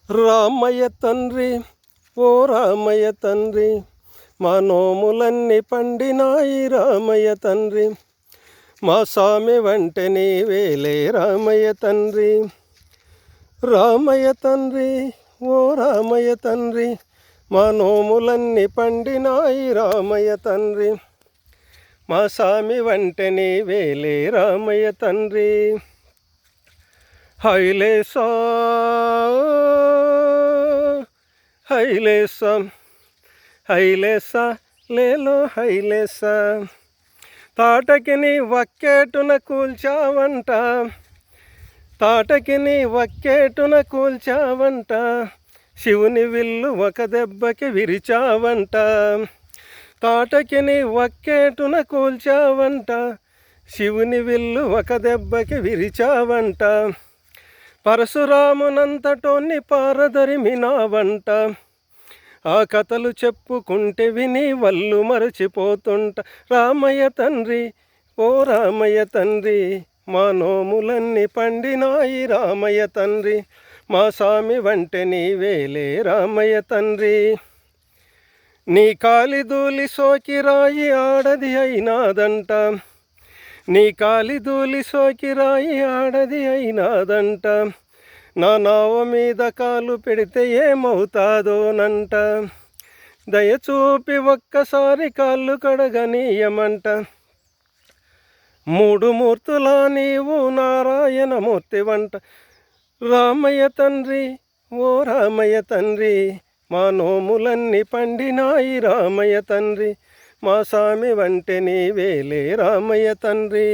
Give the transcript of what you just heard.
రామయ్య తండ్రి ఓ రామయ్య తండ్రి మా నోములన్నీ పండినాయి రామయ్య తండ్రి మా స్వామి వంటే నీవేలే రామయ్య తండ్రి. రామయ్య తండ్రి ఓ రామయ్య తండ్రి మా నోములన్నీ పండినాయి రామయ్య తండ్రి మా స్వామి వంటే నీవేలే రామయ్య తండ్రి. హైలేసా హైలేసా హైలేసా లేలో హైలేసా తాటకి నీ వక్కేటున కూల్చావంట, తాటకి నీ వక్కేటున కూల్చావంట, శివుని విల్లు ఒక దెబ్బకి విరిచావంట. తాటకి నీ వక్కేటున కూల్చావంట, శివుని విల్లు ఒక దెబ్బకి విరిచావంట. పరశురామునంతటోన్ని పారదరిమినావంట, ఆ కథలు చెప్పుకుంటే విని వల్లు మరచిపోతుంట. రామయ్య తండ్రి ఓ రామయ్య తండ్రి మా నోములన్నీ పండినాయి రామయ్య తండ్రి మా స్వామి వంటే నీవేలే రామయ్య తండ్రి. నీ కాలిదూలి సోకిరాయి ఆడది అయినాదంట, నీ కాలిదూలి సోకిరాయి ఆడది అయినాదంట, నా నావ మీద కాలు పెడితే ఏమవుతాదోనంట, దయచూపి ఒక్కసారి కాళ్ళు కడగనీయమంట. మూడు మూర్తులా నీవు నారాయణమూర్తి వంట. రామయ్య తండ్రి ఓ రామయ్య తండ్రి మా నోములన్నీ పండినాయి రామయ్య తండ్రి మా స్వామి వంటే నీవేలే రామయ్య తండ్రి.